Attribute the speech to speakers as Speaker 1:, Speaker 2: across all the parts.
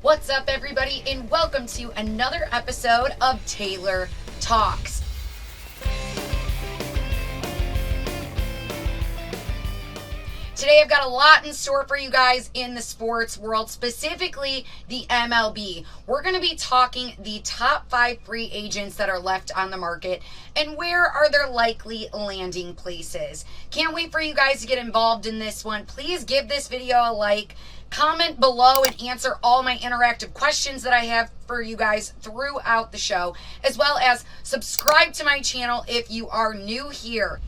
Speaker 1: What's up, everybody, and welcome to another episode of Taylor Talks. Today I've got a lot in store for you guys in the sports world, specifically the MLB. We're going to be talking the top 5 free agents that are left on the market and where are their likely landing places. Can't wait for you guys to get involved in this one. Please give this video a like. Comment below and answer all my interactive questions that I have for you guys throughout the show, as well as subscribe to my channel if you are new here.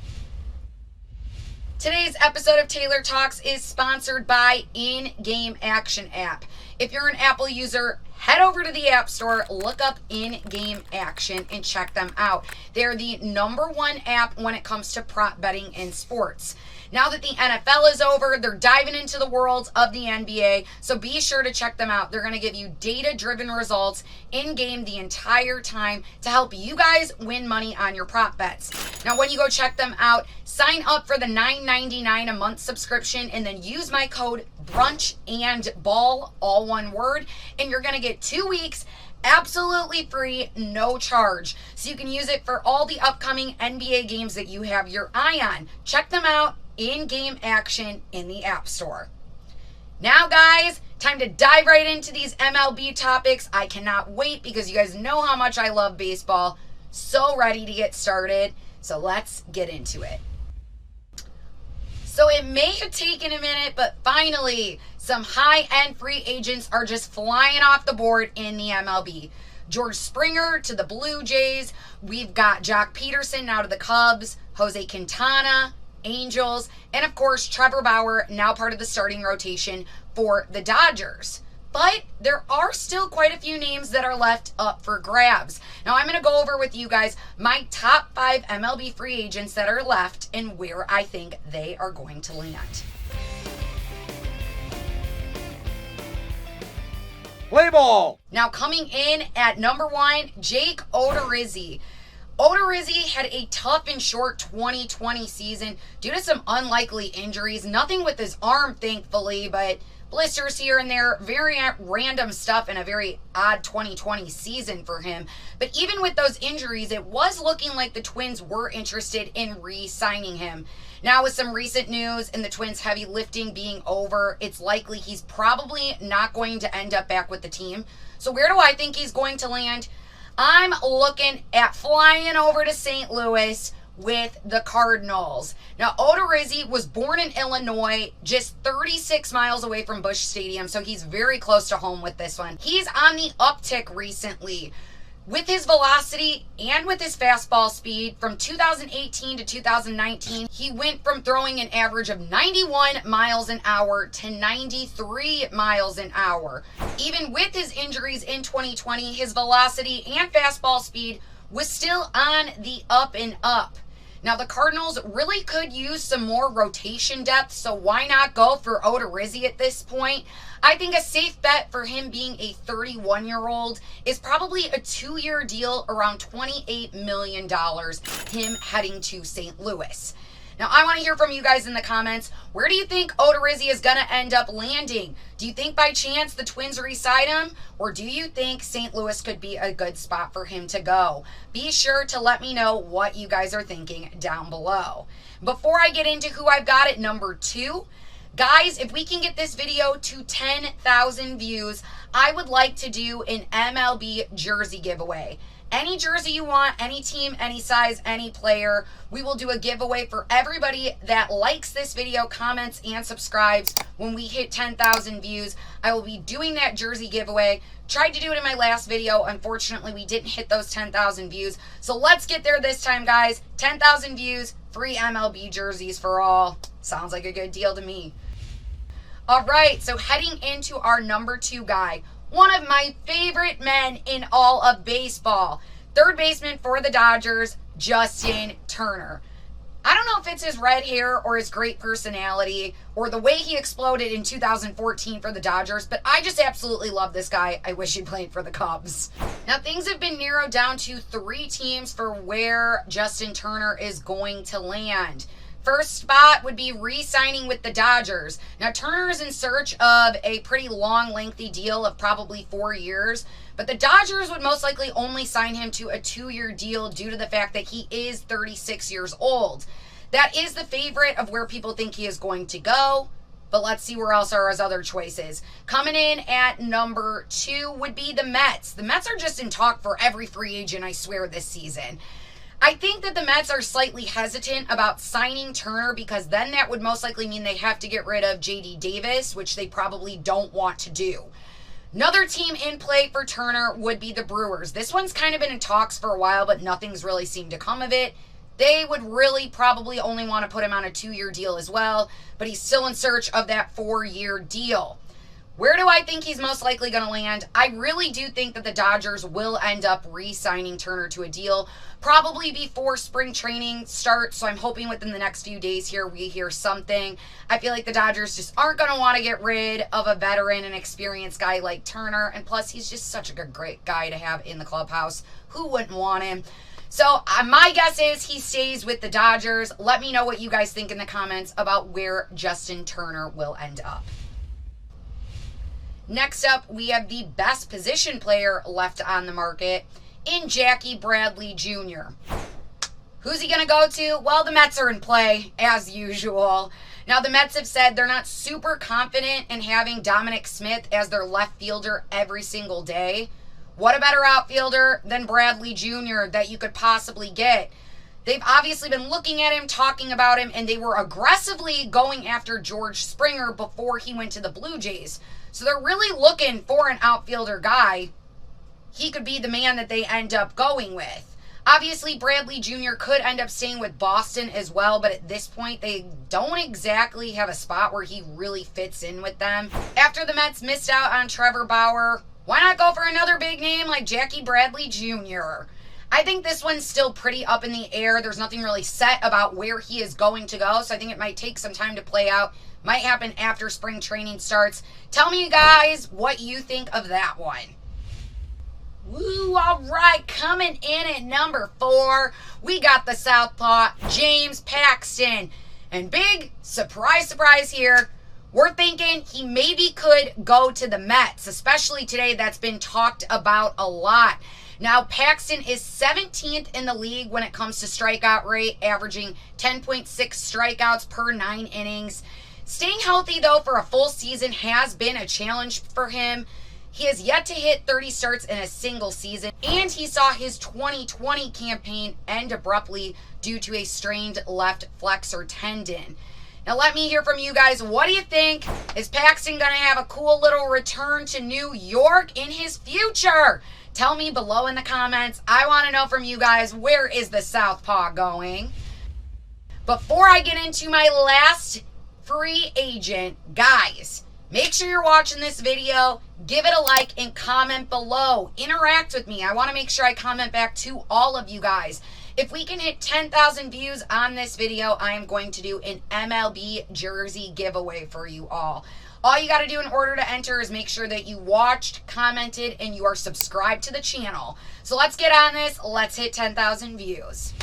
Speaker 1: Today's episode of Taylor Talks is sponsored by In-Game Action app. If you're an Apple user, head over to the App Store, look up In-Game Action, and check them out. They're the #1 app when it comes to prop betting in sports. Now that the NFL is over, they're diving into the world of the NBA, so be sure to check them out. They're going to give you data-driven results in-game the entire time to help you guys win money on your prop bets. Now, when you go check them out, sign up for the $9.99 a month subscription and then use my code BRUNCHANDBALL, all one word, and you're going to get 2 weeks absolutely free, no charge. So you can use it for all the upcoming NBA games that you have your eye on. Check them out. In-Game Action in the App Store. Now, guys, time to dive right into these MLB topics. I cannot wait because you guys know how much I love baseball. So ready to get started. So let's get into it. So it may have taken a minute, but finally, some high-end free agents are just flying off the board in the MLB. George Springer to the Blue Jays. We've got Jock Peterson now to the Cubs. Jose Quintana, Angels, and of course Trevor Bauer, now part of the starting rotation for the Dodgers. But there are still quite a few names that are left up for grabs. Now I'm going to go over with you guys my top 5 MLB free agents that are left and where I think they are going to land.
Speaker 2: Play ball!
Speaker 1: Now coming in at #1, Jake Odorizzi. Odorizzi had a tough and short 2020 season due to some unlikely injuries. Nothing with his arm, thankfully, but blisters here and there. Very random stuff and a very odd 2020 season for him. But even with those injuries, it was looking like the Twins were interested in re-signing him. Now with some recent news and the Twins' heavy lifting being over, it's likely he's probably not going to end up back with the team. So where do I think he's going to land? I'm looking at flying over to St. Louis with the Cardinals. Now, Odorizzi was born in Illinois, just 36 miles away from Busch Stadium, so he's very close to home with this one. He's on the uptick recently. With his velocity and with his fastball speed, from 2018 to 2019, he went from throwing an average of 91 miles an hour to 93 miles an hour. Even with his injuries in 2020, his velocity and fastball speed was still on the up and up. Now, the Cardinals really could use some more rotation depth, so why not go for Odorizzi at this point? I think a safe bet for him being a 31-year-old is probably a 2-year deal around $28 million, him heading to St. Louis. Now, I want to hear from you guys in the comments. Where do you think Odorizzi is going to end up landing? Do you think by chance the Twins re-sign him? Or do you think St. Louis could be a good spot for him to go? Be sure to let me know what you guys are thinking down below. Before I get into who I've got at #2, guys, if we can get this video to 10,000 views, I would like to do an MLB jersey giveaway. Any jersey you want, any team, any size, any player, we will do a giveaway for everybody that likes this video, comments, and subscribes. When we hit 10,000 views, I will be doing that jersey giveaway. Tried to do it in my last video. Unfortunately, we didn't hit those 10,000 views. So let's get there this time, guys. 10,000 views, free MLB jerseys for all. Sounds like a good deal to me. All right, so heading into our #2 guy, one of my favorite men in all of baseball, third baseman for the Dodgers, Justin Turner. I don't know if it's his red hair or his great personality or the way he exploded in 2014 for the Dodgers, but I just absolutely love this guy. I wish he played for the Cubs. Now, things have been narrowed down to 3 teams for where Justin Turner is going to land. First spot would be re-signing with the Dodgers. Now, Turner is in search of a pretty long, lengthy deal of probably 4 years, but the Dodgers would most likely only sign him to a 2-year deal due to the fact that he is 36 years old. That is the favorite of where people think he is going to go, but let's see where else are his other choices. Coming in at number 2 would be the Mets. The Mets are just in talk for every free agent, I swear, this season. I think that the Mets are slightly hesitant about signing Turner because then that would most likely mean they have to get rid of J.D. Davis, which they probably don't want to do. Another team in play for Turner would be the Brewers. This one's kind of been in talks for a while, but nothing's really seemed to come of it. They would really probably only want to put him on a 2-year deal as well, but he's still in search of that 4-year deal. Where do I think he's most likely going to land? I really do think that the Dodgers will end up re-signing Turner to a deal, probably before spring training starts, so I'm hoping within the next few days here we hear something. I feel like the Dodgers just aren't going to want to get rid of a veteran and experienced guy like Turner, and plus he's just such a great guy to have in the clubhouse. Who wouldn't want him? So my guess is he stays with the Dodgers. Let me know what you guys think in the comments about where Justin Turner will end up. Next up, we have the best position player left on the market in Jackie Bradley Jr. Who's he going to go to? Well, the Mets are in play, as usual. Now, the Mets have said they're not super confident in having Dominic Smith as their left fielder every single day. What a better outfielder than Bradley Jr. that you could possibly get? They've obviously been looking at him, talking about him, and they were aggressively going after George Springer before he went to the Blue Jays. So they're really looking for an outfielder guy. He could be the man that they end up going with. Obviously, Bradley Jr. could end up staying with Boston as well, but at this point, they don't exactly have a spot where he really fits in with them. After the Mets missed out on Trevor Bauer, why not go for another big name like Jackie Bradley Jr.? I think this one's still pretty up in the air. There's nothing really set about where he is going to go, so I think it might take some time to play out. Might happen after spring training starts. Tell me, guys, what you think of that one. Woo, all right, coming in at number 4, we got the Southpaw, James Paxton. And big surprise, surprise here, we're thinking he maybe could go to the Mets, especially today. That's been talked about a lot. Now, Paxton is 17th in the league when it comes to strikeout rate, averaging 10.6 strikeouts per 9 innings. Staying healthy, though, for a full season has been a challenge for him. He has yet to hit 30 starts in a single season, and he saw his 2020 campaign end abruptly due to a strained left flexor tendon. Now, let me hear from you guys. What do you think? Is Paxton going to have a cool little return to New York in his future? Tell me below in the comments. I want to know from you guys, where is the Southpaw going? Before I get into my last free agent, guys, make sure you're watching this video, give it a like, and comment below. Interact with me. I want to make sure I comment back to all of you guys. If we can hit 10,000 views on this video, I am going to do an MLB jersey giveaway for you all. All you got to do in order to enter is make sure that you watched, commented, and you are subscribed to the channel. So let's get on this. Let's hit 10,000 views.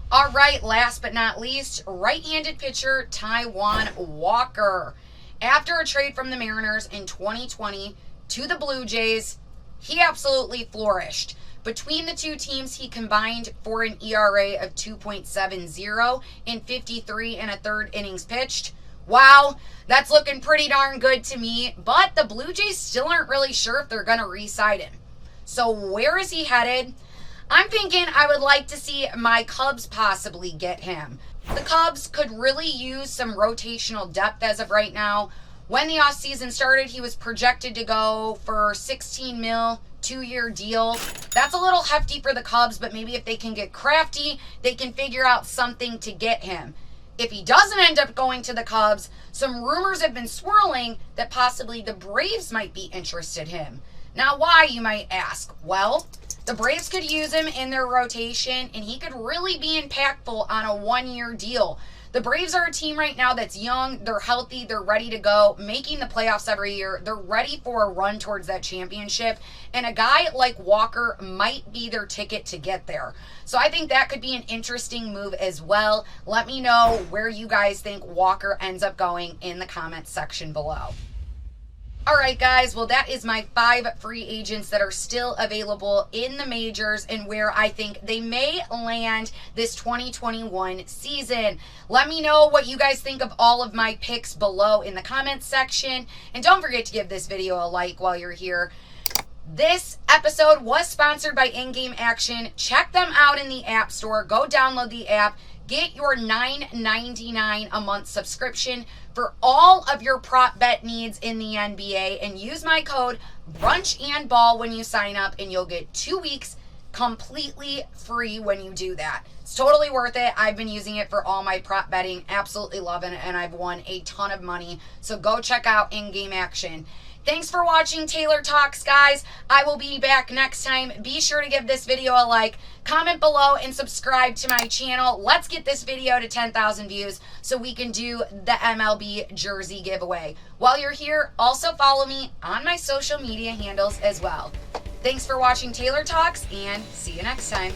Speaker 1: All right, last but not least, right-handed pitcher Taiwan Walker. After a trade from the Mariners in 2020 to the Blue Jays, he absolutely flourished. Between the two teams, he combined for an ERA of 2.70 in 53 and a third innings pitched. Wow, that's looking pretty darn good to me, but the Blue Jays still aren't really sure if they're going to re-sign him. So where is he headed? I'm thinking I would like to see my Cubs possibly get him. The Cubs could really use some rotational depth as of right now. When the offseason started, he was projected to go for 16 mil, 2-year deal. That's a little hefty for the Cubs, but maybe if they can get crafty, they can figure out something to get him. If he doesn't end up going to the Cubs, some rumors have been swirling that possibly the Braves might be interested in him. Now, why, you might ask? Well, the Braves could use him in their rotation, and he could really be impactful on a 1-year deal. The Braves are a team right now that's young, they're healthy, they're ready to go, making the playoffs every year. They're ready for a run towards that championship, and a guy like Walker might be their ticket to get there. So I think that could be an interesting move as well. Let me know where you guys think Walker ends up going in the comments section below. All right, guys, well, that is my 5 free agents that are still available in the majors and where I think they may land this 2021 season. Let me know what you guys think of all of my picks below in the comments section. And don't forget to give this video a like while you're here. This episode was sponsored by In-Game Action. Check them out in the App Store. Go download the app. Get your $9.99 a month subscription for all of your prop bet needs in the NBA, and use my code BRUNCHANDBALL when you sign up, and you'll get 2 weeks completely free when you do that. It's totally worth it. I've been using it for all my prop betting. Absolutely loving it, and I've won a ton of money. So go check out In-Game Action. Thanks for watching Taylor Talks, guys. I will be back next time. Be sure to give this video a like, comment below, and subscribe to my channel. Let's get this video to 10,000 views so we can do the MLB jersey giveaway. While you're here, also follow me on my social media handles as well. Thanks for watching Taylor Talks, and see you next time.